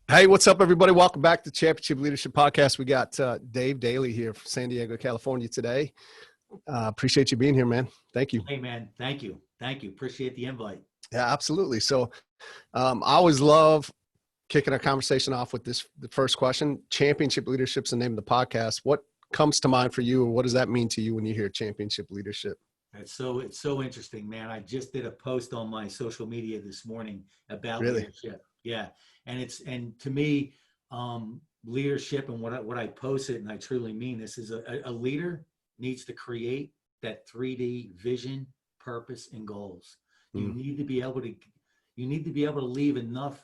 Hey, what's up, everybody? Welcome back to Championship Leadership Podcast. We got Dave Daly here from San Diego, California today. Appreciate you being here, man. Thank you. Hey, man. Thank you. Thank you. Appreciate the invite. Yeah, absolutely. So I always love kicking our conversation off with the first question. Championship Leadership's the name of the podcast. What comes to mind for you, or what does that mean to you when you hear championship leadership? It's so interesting, man. I just did a post on my social media this morning about Really? leadership. Yeah. And to me, leadership and what I posted, and I truly mean this, is a leader needs to create that 3D vision, purpose, and goals. You Mm, need to be able to, you need to be able to leave enough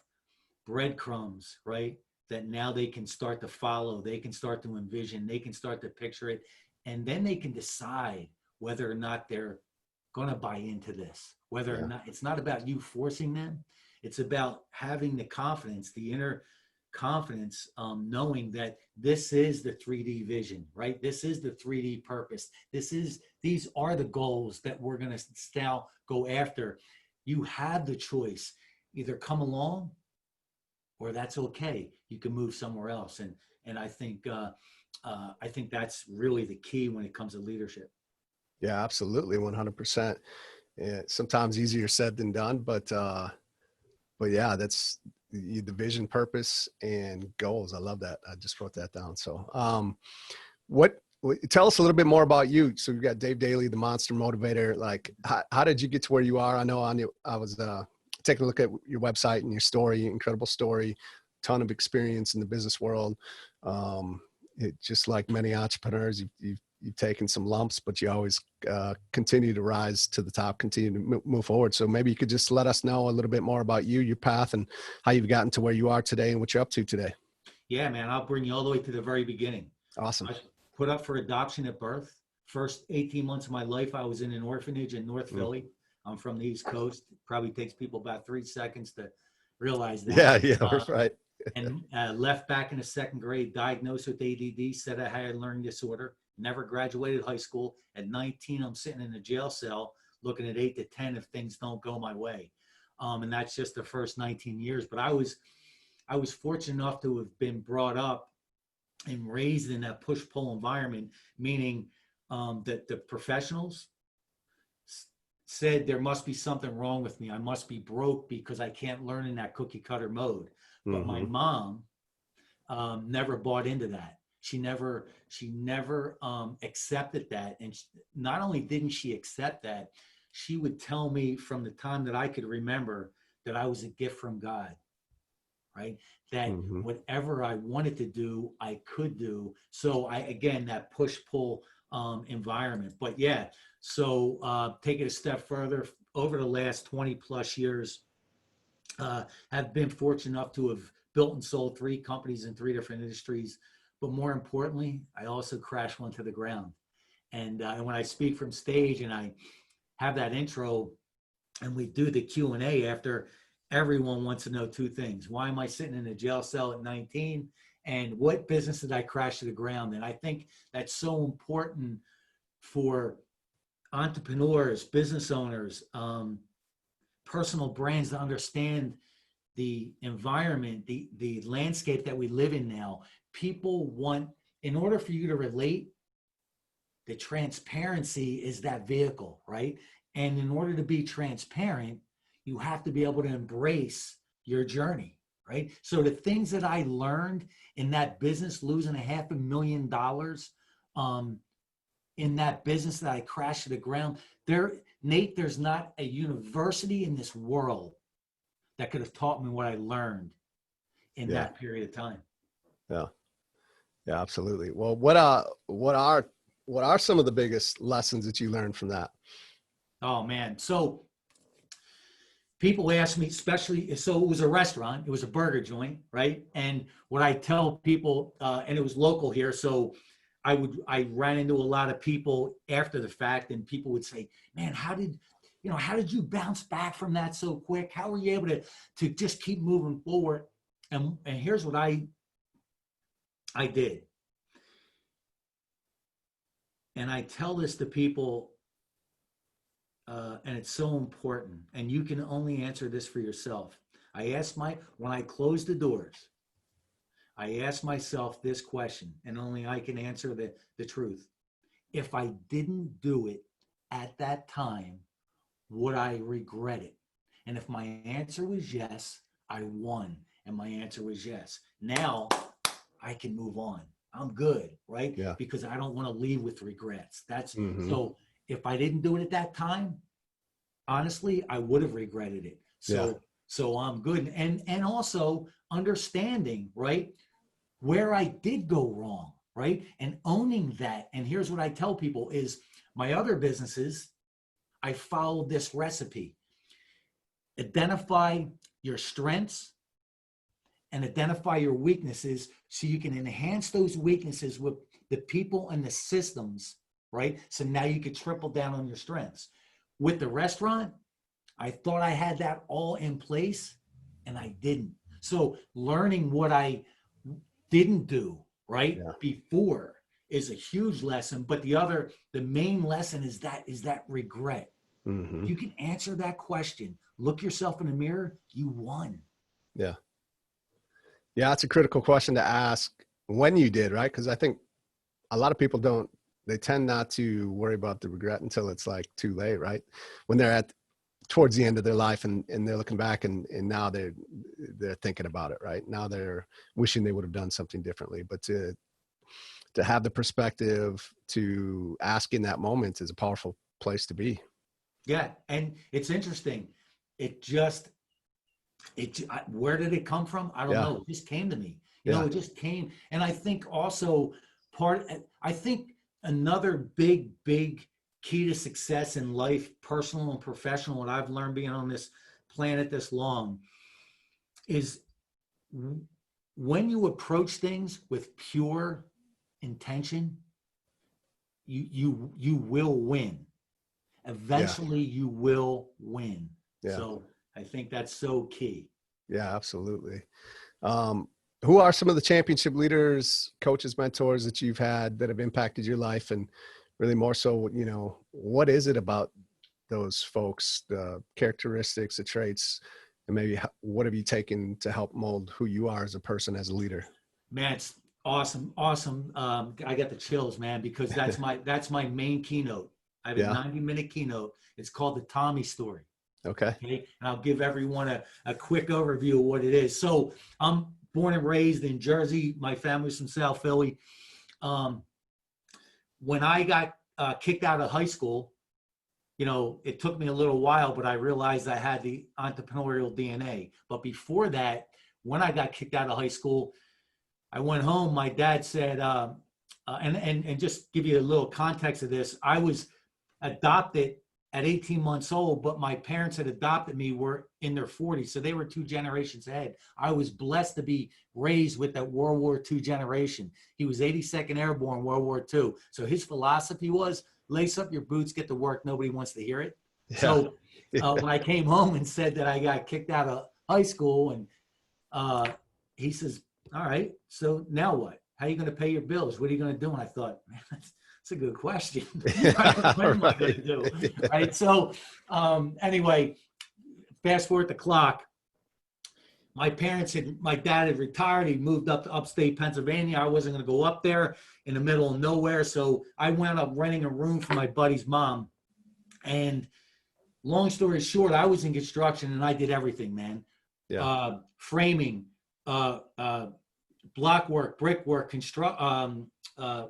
breadcrumbs, right? That now they can start to follow, they can start to envision, they can start to picture it, and then they can decide whether or not they're going to buy into this, whether or yeah. not. It's not about you forcing them. It's about having the confidence, the inner confidence, knowing that this is the 3D vision, right? This is the 3D purpose. These are the goals that we're going to now go after. You have the choice, either come along, or that's okay. You can move somewhere else. And I think that's really the key when it comes to leadership. Yeah, absolutely. 100%. Yeah, sometimes easier said than done, but yeah, that's the vision, purpose, and goals. I love that. I just wrote that down. So, tell us a little bit more about you. So you got Dave Daly, the Monster Motivator. Like, how did you get to where you are? I was taking a look at your website and your story, incredible story, ton of experience in the business world. Just like many entrepreneurs, you've taken some lumps, but you always continue to rise to the top, continue to move forward. So maybe you could just let us know a little bit more about you, your path, and how you've gotten to where you are today and what you're up to today. Yeah, man, I'll bring you all the way to the very beginning. Awesome. I put up for adoption at birth. First 18 months of my life, I was in an orphanage in North Mm. Philly. I'm from the East Coast. It probably takes people about 3 seconds to realize that. Yeah, yeah, right. And left back in the second grade, diagnosed with ADD, said I had a learning disorder, never graduated high school. At 19, I'm sitting in a jail cell looking at 8 to 10 if things don't go my way. And that's just the first 19 years. But I was fortunate enough to have been brought up and raised in that push-pull environment, meaning that the professionals said there must be something wrong with me. I must be broke because I can't learn in that cookie cutter mode. But my Mm-hmm. mom never bought into that. She never accepted that. And not only didn't she accept that, she would tell me from the time that I could remember that I was a gift from God, right? That Mm-hmm. whatever I wanted to do, I could do. So again, that push pull environment. But yeah, so take it a step further. Over the last 20 plus years, have been fortunate enough to have built and sold 3 companies in 3 different industries. But more importantly, I also crashed one to the ground. And when I speak from stage and I have that intro and we do the Q&A after, everyone wants to know 2 things. Why am I sitting in a jail cell at 19? And what business did I crash to the ground? And I think that's so important for entrepreneurs, business owners, personal brands to understand the environment, the landscape that we live in now. People want, in order for you to relate, the transparency is that vehicle, right? And in order to be transparent, you have to be able to embrace your journey, right? So the things that I learned in that business, losing $500,000 in that business that I crashed to the ground, Nate, there's not a university in this world that could have taught me what I learned in Yeah, that period of time. yeah, yeah, absolutely. Well, what are some of the biggest lessons that you learned from that? Oh man. So people ask me, especially, so it was a restaurant, it was a burger joint, right? And what I tell people, and it was local here, so I ran into a lot of people after the fact, and people would say, man, how did you bounce back from that so quick? How were you able to just keep moving forward? And here's what I did. And I tell this to people, and it's so important, and you can only answer this for yourself. When I closed the doors, I ask myself this question, and only I can answer the truth. If I didn't do it at that time, would I regret it? And if my answer was yes, I won. And my answer was yes. Now I can move on. I'm good, right? Yeah. Because I don't want to leave with regrets. That's Mm-hmm. so if I didn't do it at that time, honestly, I would have regretted it. So I'm good. And also understanding, right, where I did go wrong, right? And owning that. And here's what I tell people is my other businesses, I followed this recipe. Identify your strengths and identify your weaknesses so you can enhance those weaknesses with the people and the systems, right? So now you could triple down on your strengths. With the restaurant, I thought I had that all in place and I didn't. So learning what I didn't do, right, before is a huge lesson. But the main lesson is that regret. Mm-hmm. If you can answer that question, look yourself in the mirror, you won. Yeah. Yeah, that's a critical question to ask when you did, right? Because I think a lot of people they tend not to worry about the regret until it's like too late, right? When they're towards the end of their life and they're looking back and now they're thinking about it, right? Now they're wishing they would have done something differently. But to have the perspective to ask in that moment is a powerful place to be. Yeah, and it's interesting. Where did it come from? I don't know. It just came to me. You know, it just came. And I think also I think another big key to success in life, personal and professional, what I've learned being on this planet this long, is when you approach things with pure intention, you will win. Eventually you will win. So I think that's so key. Yeah, absolutely. Who are some of the championship leaders, coaches, mentors that you've had that have impacted your life? And really more so, you know, what is it about those folks, the characteristics, the traits, and maybe what have you taken to help mold who you are as a person, as a leader? Man, it's awesome. I got the chills, man, because that's my main keynote. I have a 90-minute keynote. It's called the Tommy Story. Okay. And I'll give everyone a quick overview of what it is. So I'm born and raised in Jersey. My family's from South Philly. When I got kicked out of high school, you know, it took me a little while, but I realized I had the entrepreneurial DNA. But before that, when I got kicked out of high school, I went home. My dad said, and just give you a little context of this, I was adopted at 18 months old, but my parents had adopted me were in their 40s. So they were 2 generations ahead. I was blessed to be raised with that World War II generation. He was 82nd Airborne, World War II. So his philosophy was lace up your boots, get to work. Nobody wants to hear it. Yeah. So when I came home and said that I got kicked out of high school, and he says, all right, so now what? How are you going to pay your bills? What are you going to do? And I thought, man, that's a good question. What am I going to do? Right. So anyway, fast forward the clock. My dad had retired. He moved up to upstate Pennsylvania. I wasn't going to go up there in the middle of nowhere. So I wound up renting a room for my buddy's mom. And long story short, I was in construction and I did everything, man. Yeah. Framing, block work, brickwork,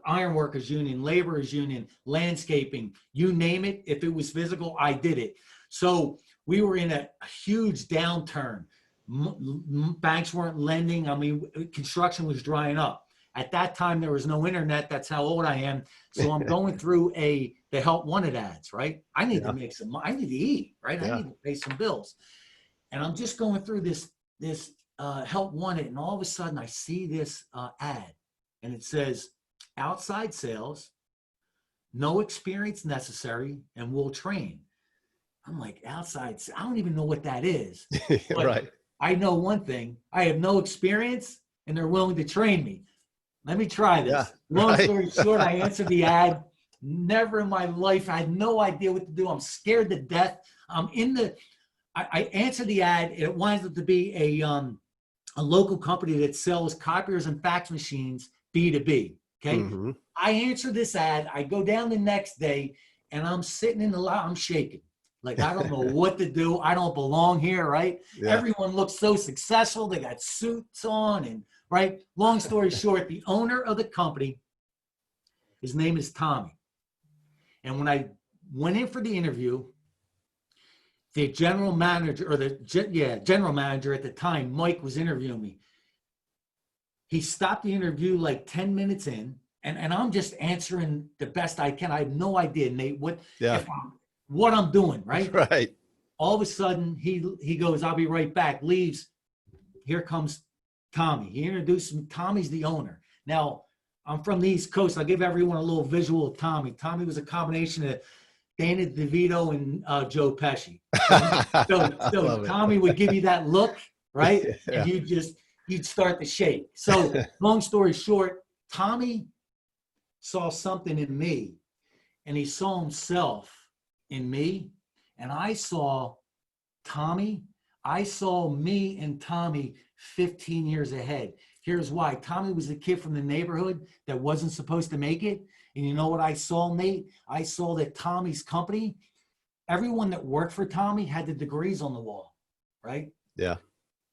ironworkers union, laborers union, landscaping, you name it. If it was physical, I did it. So we were in a huge downturn. Banks weren't lending. I mean, construction was drying up. At that time, there was no internet. That's how old I am. So I'm going through the help wanted ads, right? I need to make some, I need to eat, right? I need to pay some bills. And I'm just going through this help wanted. And all of a sudden I see this ad and it says outside sales, no experience necessary, and we'll train. I'm like, outside, I don't even know what that is. Right. I know one thing, I have no experience and they're willing to train me. Let me try this. Long story short, I answered the ad. Never in my life, I had no idea what to do. I'm scared to death. I answered the ad. It winds up to be a local company that sells copiers and fax machines B2B. Okay. Mm-hmm. I answer this ad. I go down the next day and I'm sitting in the lot. I'm shaking. Like, I don't know what to do. I don't belong here, right? Yeah. Everyone looks so successful. They got suits on and, right? Long story short, the owner of the company, his name is Tommy. And when I went in for the interview, the general manager, or general manager at the time, Mike, was interviewing me. He stopped the interview like 10 minutes in, and I'm just answering the best I can. I have no idea, Nate, what I'm doing, right? Right. All of a sudden, he goes, "I'll be right back," leaves. Here comes Tommy. He introduced me. Tommy's the owner. Now, I'm from the East Coast. I'll give everyone a little visual of Tommy. Tommy was a combination of Danny DeVito and Joe Pesci. So Tommy would give you that look, right? Yeah. And you'd start to shake. So long story short, Tommy saw something in me, and he saw himself in me, and I saw Tommy. I saw me and Tommy 15 years ahead. Here's why. Tommy was a kid from the neighborhood that wasn't supposed to make it. And you know what I saw, Nate? I saw that Tommy's company, everyone that worked for Tommy had the degrees on the wall, right? Yeah.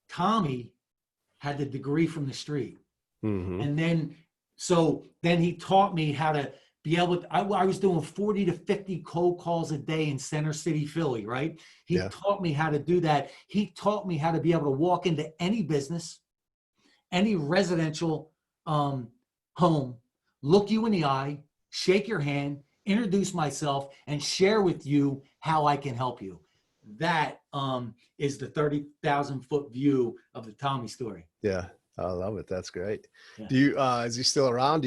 Tommy had the degree from the street. Mm-hmm. And then he taught me how to be able to, I was doing 40 to 50 cold calls a day in Center City, Philly, right? He taught me how to do that. He taught me how to be able to walk into any business, any residential home, look you in the eye, shake your hand, introduce myself, and share with you how I can help you. That is the 30,000 foot view of the Tommy story. Yeah, I love it. That's great. Yeah. Do you? Is he still around?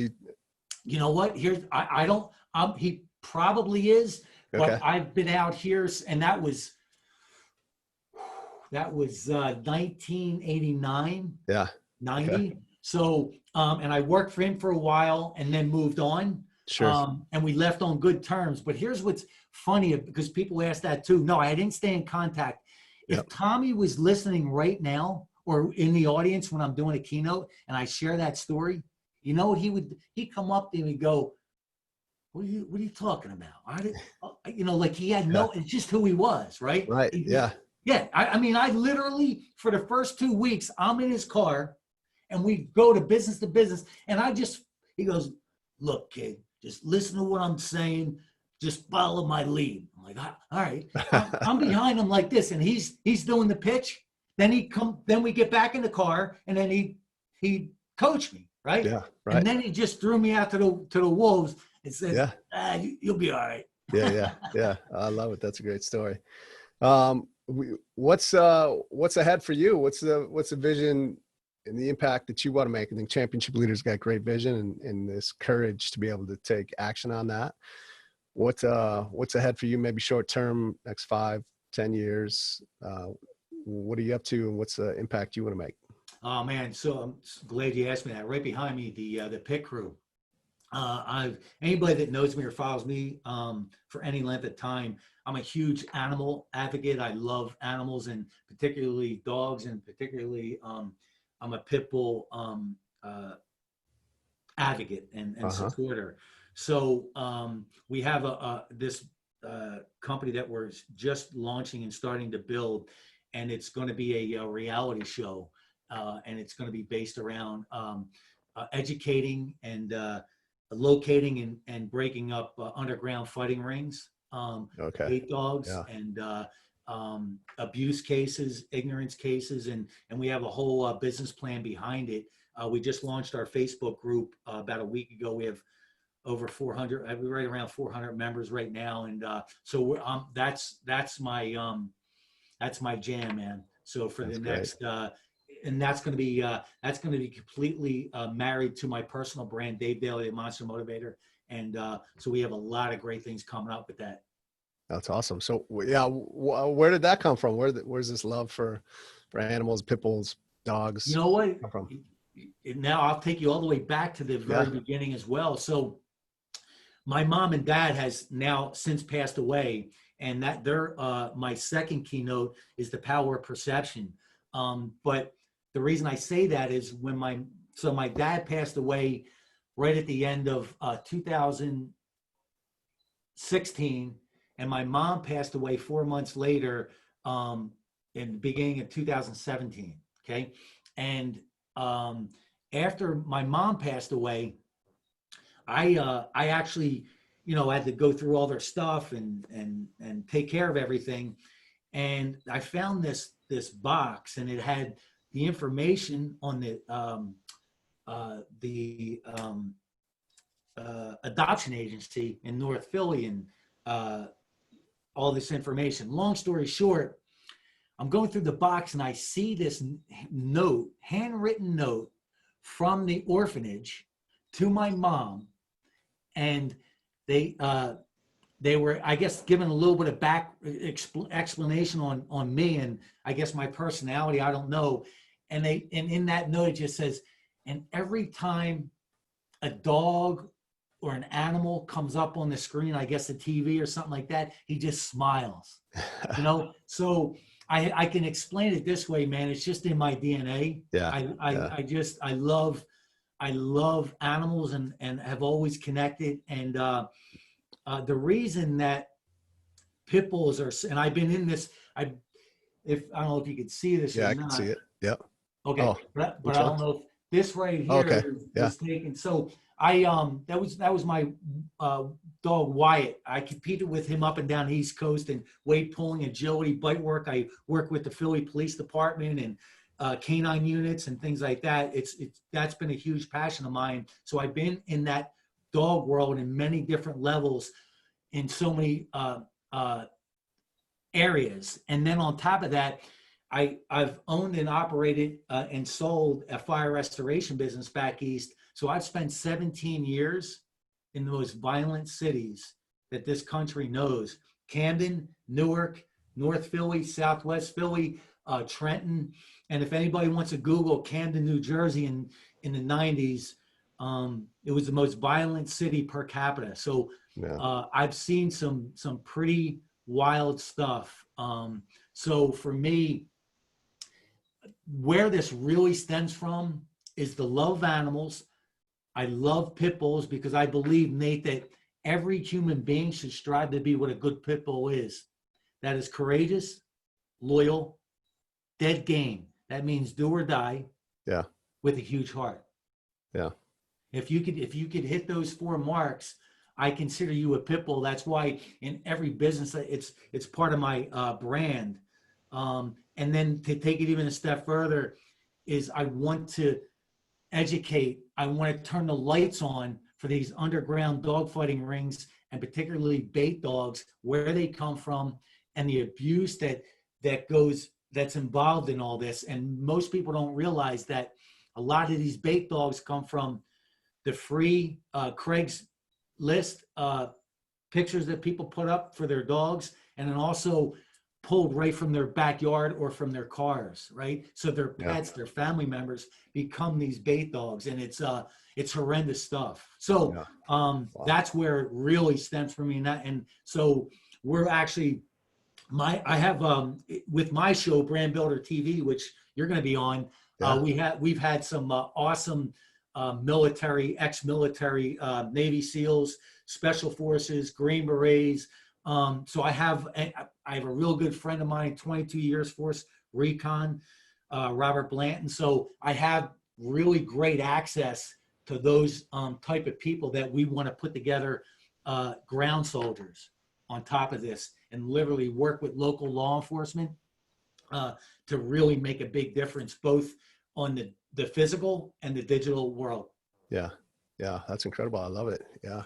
You know what? I don't. He probably is, but I've been out here, and that was 1989. Yeah. 90. Okay. So, and I worked for him for a while and then moved on. Sure. And we left on good terms. But here's what's funny, because people ask that too. No, I didn't stay in contact. If Tommy was listening right now or in the audience when I'm doing a keynote and I share that story, you know what he'd come up to me and go, what are you talking about? Like he had it's just who he was, right? Right. Yeah. Yeah. I mean, I literally, for the first 2 weeks, I'm in his car and we go to business, and he goes, "Look, kid, just listen to what I'm saying. Just follow my lead." I'm like, all right. I'm behind him like this, and he's doing the pitch. Then we get back in the car, and then he coached me, right? Yeah, right. And then he just threw me out to the wolves and said, "You'll be all right." Yeah. I love it. That's a great story. What's ahead for you? What's the vision and the impact that you want to make? I think championship leaders got great vision and this courage to be able to take action on that. What's ahead for you? Maybe short term, next 5-10 years. What are you up to, and what's the impact you want to make? Oh man, so I'm glad you asked me that. Right behind me, the pit crew. Anybody that knows me or follows me for any length of time, I'm a huge animal advocate. I love animals, and particularly dogs, and particularly I'm a pit bull advocate and supporter. So we have this company that we're just launching and starting to build, and it's going to be a reality show, and it's going to be based around educating and locating and breaking up underground fighting rings, hate dogs, and abuse cases, ignorance cases, and we have a whole business plan behind it. We just launched our Facebook group about a week ago. We have over 400. We're right around 400 members right now, and so that's my jam, man. So for the next. And that's going to be completely married to my personal brand, Dave Daly, the Monster Motivator. And so we have a lot of great things coming up with that. That's awesome. So yeah, where did that come from? Where's this love for animals, pit bulls, dogs? You know what? Come from? Now I'll take you all the way back to the very beginning as well. So my mom and dad has now since passed away, and that my second keynote is the power of perception. But the reason I say that is when my dad passed away right at the end of 2016, and my mom passed away 4 months later, in the beginning of 2017. Okay. And after my mom passed away, I actually, had to go through all their stuff and take care of everything. And I found this box, and it had the information on the adoption agency in North Philly, and all this information. Long story short, I'm going through the box and I see this note, handwritten note from the orphanage to my mom, and they were, I guess, given a little bit of back explanation on me and I guess my personality. I don't know. And in that note it just says, and every time a dog or an animal comes up on the screen, I guess the TV or something like that, he just smiles. So I can explain it this way, man. It's just in my DNA. Yeah. I love animals and have always connected. And the reason that pit bulls are, and I've been in this, I don't know if you could see this. Yeah, or I not. can see it. Yep. Okay. Oh, but I don't know if this right here okay. is taken. So that was my dog Wyatt. I competed with him up and down the East Coast in weight pulling, agility, bite work. I work with the Philly Police Department and canine units and things like that. That's been a huge passion of mine. So I've been in that dog world in many different levels in so many areas. And then on top of that, I've owned and operated and sold a fire restoration business back east. So I've spent 17 years in the most violent cities that this country knows: Camden, Newark, North Philly, Southwest Philly, Trenton. And if anybody wants to Google Camden, New Jersey in the 90s, it was the most violent city per capita. So I've seen some pretty wild stuff. So for me, where this really stems from is the love of animals. I love pit bulls because I believe, Nate, that every human being should strive to be what a good pit bull is. That is courageous, loyal, dead game. That means do or die. Yeah. With a huge heart. Yeah. If you could hit those 4 marks, I consider you a pit bull. That's why in every business, it's part of my brand. And then to take it even a step further is I want to educate. I want to turn the lights on for these underground dogfighting rings, and particularly bait dogs, where they come from and the abuse that's involved in all this. And most people don't realize that a lot of these bait dogs come from the free Craigslist pictures that people put up for their dogs, and then also pulled right from their backyard or from their cars, right? So their pets, their family members become these bait dogs, and it's horrendous stuff. So that's where it really stems from me. And so we're actually, I have with my show Brand Builder TV, which you're going to be on. We've had some awesome military, ex-military, Navy SEALs, Special Forces, Green Berets. So I have a real good friend of mine, 22 years Force Recon, Robert Blanton. So I have really great access to those type of people that we want to put together ground soldiers on top of this, and literally work with local law enforcement to really make a big difference, both on the physical and the digital world. Yeah. Yeah. That's incredible. I love it. Yeah.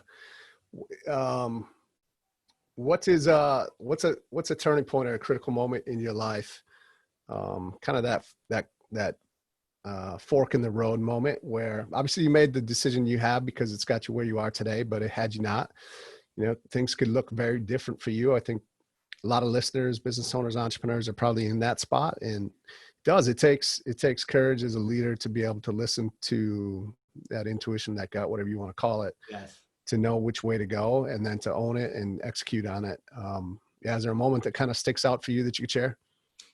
What's a turning point or a critical moment in your life? Kind of that fork in the road moment where obviously you made the decision you have because it's got you where you are today, but had you not, things could look very different for you. I think a lot of listeners, business owners, entrepreneurs are probably in that spot, and it takes courage as a leader to be able to listen to that intuition, that gut, whatever you want to call it. Yes. To know which way to go and then to own it and execute on it. Is there a moment that kind of sticks out for you that you could share?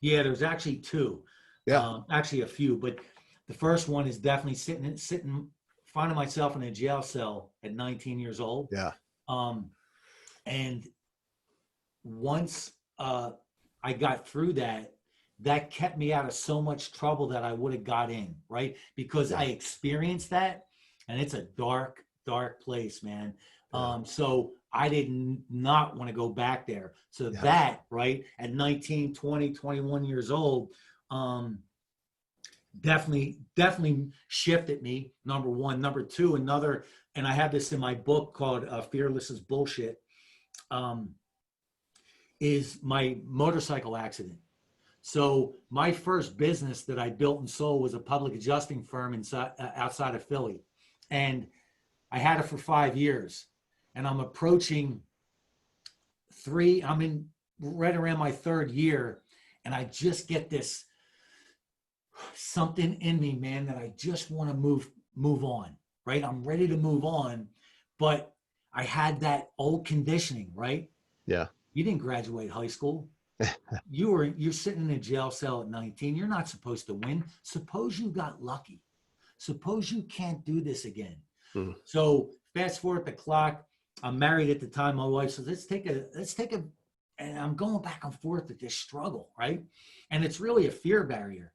Yeah, there's actually 2. Yeah. Actually a few, but The first one is definitely finding myself in a jail cell at 19 years old. Yeah. And once I got through that, that kept me out of so much trouble that I would have got in, right? Because I experienced that, and it's a dark, dark place, man. So I did not want to go back there. So that, right, at 19, 20, 21 years old, definitely shifted me, number one. Number two, and I have this in my book called Fearless is Bullshit, is my motorcycle accident. So my first business that I built and sold was a public adjusting firm outside of Philly. And I had it for 5 years. And I'm approaching right around my third year. And I just get this something in me, man, that I just want to move on, right? I'm ready to move on. But I had that old conditioning, right? Yeah. You didn't graduate high school. You're sitting in a jail cell at 19. You're not supposed to win. Suppose you got lucky. Suppose you can't do this again. So fast forward the clock. I'm married at the time. My wife says, let's take a, and I'm going back and forth with this struggle, right? And it's really a fear barrier.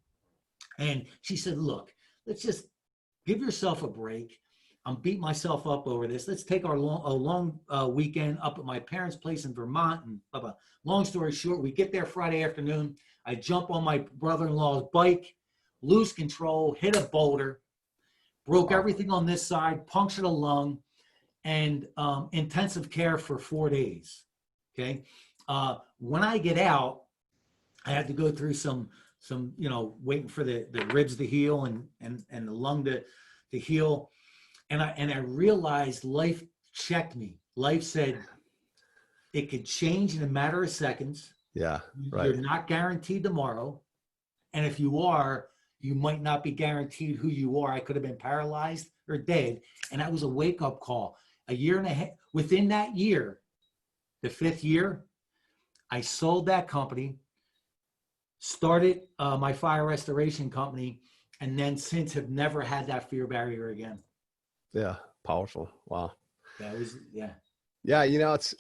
And she said, look, let's just give yourself a break. I'm beating myself up over this. Let's take a long weekend up at my parents' place in Vermont. And blah, blah. Long story short, we get there Friday afternoon. I jump on my brother-in-law's bike, lose control, hit a boulder, broke everything on this side, punctured a lung, and intensive care for 4 days. Okay. When I get out, I had to go through some waiting for the ribs to heal and the lung to heal. And I realized life checked me. Life said it could change in a matter of seconds. Yeah, right. You're not guaranteed tomorrow. And if you are, you might not be guaranteed who you are. I could have been paralyzed or dead. And that was a wake-up call. A year and a half, within that year, the 5th year, I sold that company, started my fire restoration company, and then since have never had that fear barrier again. Yeah. Powerful. Wow. That was, yeah. Yeah.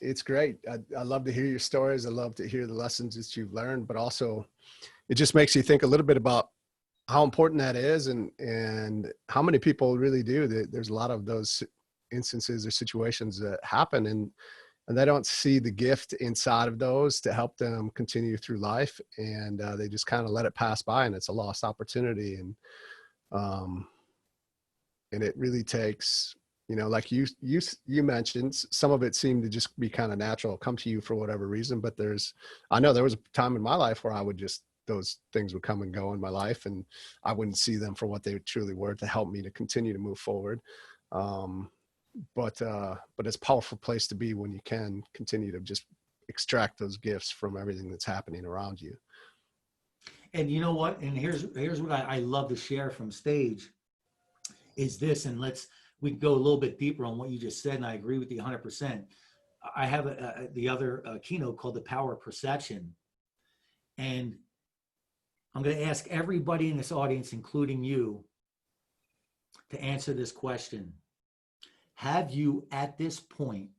It's great. I love to hear your stories. I love to hear the lessons that you've learned, but also it just makes you think a little bit about how important that is and how many people really do. There's a lot of those instances or situations that happen and they don't see the gift inside of those to help them continue through life. And they just kind of let it pass by and it's a lost opportunity. And it really takes, like you mentioned, some of it seemed to just be kind of natural, come to you for whatever reason. But I know there was a time in my life where those things would come and go in my life and I wouldn't see them for what they truly were to help me to continue to move forward. But it's a powerful place to be when you can continue to just extract those gifts from everything that's happening around you. And you know what? And here's what I love to share from stage is this, and we can go a little bit deeper on what you just said, and I agree with you 100%. I have the other keynote called The Power of Perception. And I'm going to ask everybody in this audience, including you, to answer this question. Have you, at this point,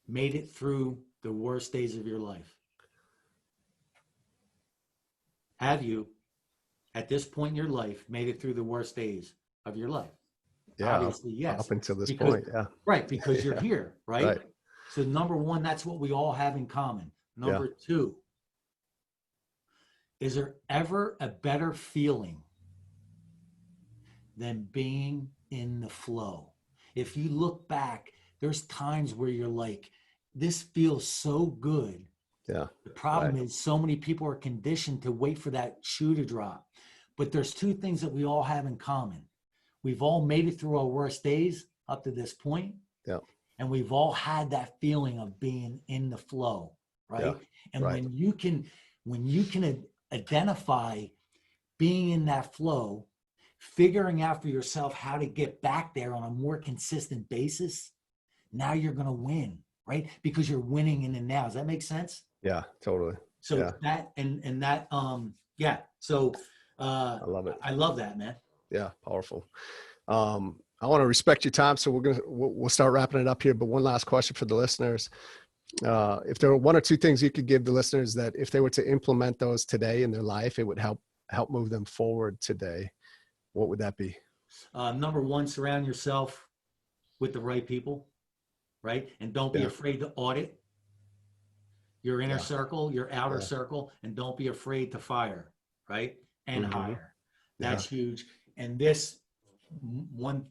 made it through the worst days of your life? Have you, at this point in your life, made it through the worst days of your life? Yeah, obviously, yes. Up until this point, yeah. Right, because you're here, right? Right? So number one, that's what we all have in common. Number two, is there ever a better feeling than being in the flow? If you look back, there's times where you're like, this feels so good. Yeah. The problem is so many people are conditioned to wait for that shoe to drop. But there's two things that we all have in common. We've all made it through our worst days up to this point. Yeah. And we've all had that feeling of being in the flow, right? Yeah. And when you can identify being in that flow, figuring out for yourself how to get back there on a more consistent basis, now you're going to win, right? Because you're winning in the now. Does that make sense? Yeah, totally. So that, and that, So I love it. I love that, man. Yeah. Powerful. I want to respect your time. So we'll start wrapping it up here, but one last question for the listeners. If there were one or two things you could give the listeners that if they were to implement those today in their life, it would help move them forward today, what would that be? Number one, surround yourself with the right people, right? And don't be afraid to audit your inner circle, your outer circle, and don't be afraid to fire, right? And hire. That's huge. And this one,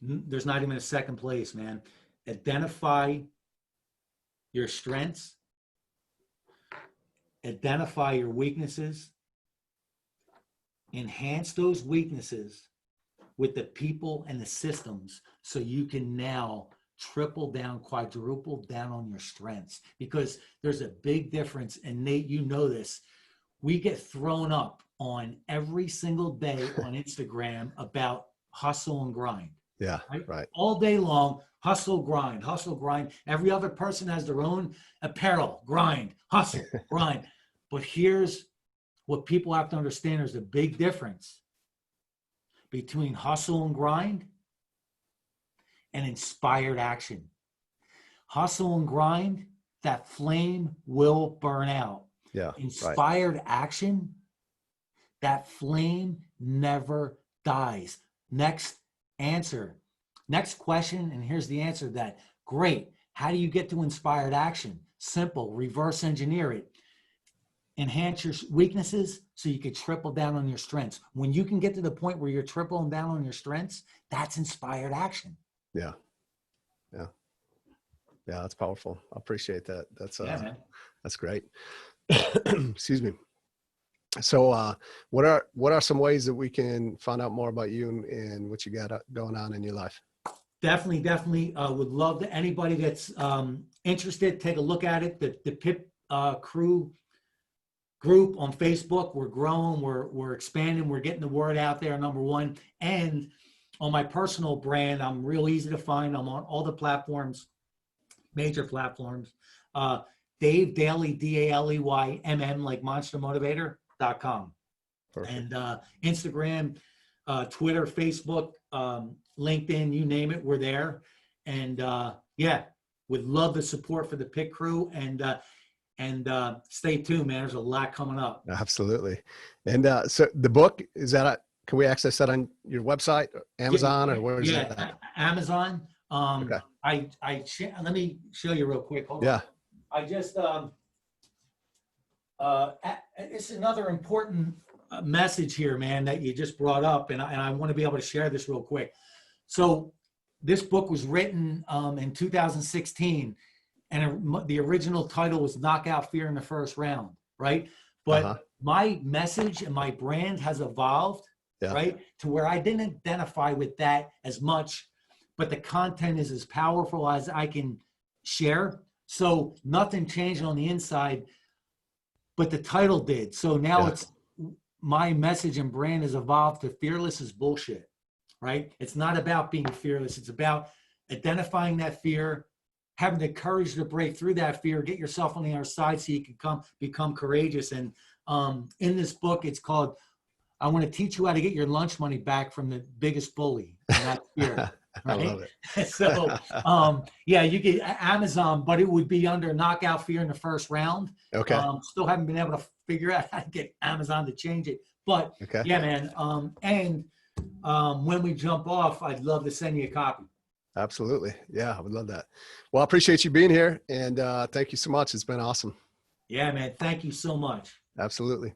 there's not even a second place, man. Identify your strengths, identify your weaknesses, enhance those weaknesses with the people and the systems so you can now triple down, quadruple down on your strengths, because there's a big difference. And Nate, you know this, we get thrown up on every single day on Instagram about hustle and grind. Yeah, right. All day long, hustle, grind, hustle, grind. Every other person has their own apparel, grind, hustle, grind. But here's what people have to understand. There's a big difference between hustle and grind and inspired action. Hustle and grind, that flame will burn out. Yeah. Inspired action, that flame never dies. Next answer. Next question, and here's the answer to that. Great. How do you get to inspired action? Simple. Reverse engineer it. Enhance your weaknesses so you can triple down on your strengths. When you can get to the point where you're tripling down on your strengths, that's inspired action. Yeah. Yeah. Yeah, that's powerful. I appreciate that. That's great. Excuse me. So what are some ways that we can find out more about you and what you got going on in your life? Definitely would love to, anybody that's interested, take a look at it. The PIP crew group on Facebook, we're growing, we're expanding, we're getting the word out there, number one. And on my personal brand, I'm real easy to find. I'm on all the platforms, major platforms. Dave Daly, DALEYMM, like monstermotivator.com. Perfect. And Instagram, Twitter, Facebook, LinkedIn, you name it, we're there. And yeah, would love the support for the PIT crew. And stay tuned, man. There's a lot coming up. Absolutely. And so the book, can we access that on your website, Amazon, or where is it? Amazon. Okay. Let me show you real quick. Hold on. I just, it's another important message here, man, that you just brought up. And I want to be able to share this real quick. So this book was written in 2016. And the original title was Knockout Fear in the First Round, right? But my message and my brand has evolved, right? To where I didn't identify with that as much, but the content is as powerful as I can share. So nothing changed on the inside, but the title did. So now it's my message and brand has evolved to fearless is bullshit, right? It's not about being fearless. It's about identifying that fear, having the courage to break through that fear, get yourself on the other side so you can become courageous. And in this book, it's called, I want to teach you how to get your lunch money back from the biggest bully, and that's fear. Right? I love it. So yeah, you get Amazon, but it would be under Knockout Fear in the First Round. Okay. Still haven't been able to figure out how to get Amazon to change it. But yeah, man. When we jump off, I'd love to send you a copy. Absolutely. Yeah, I would love that. Well, I appreciate you being here, and thank you so much. It's been awesome. Yeah, man. Thank you so much. Absolutely.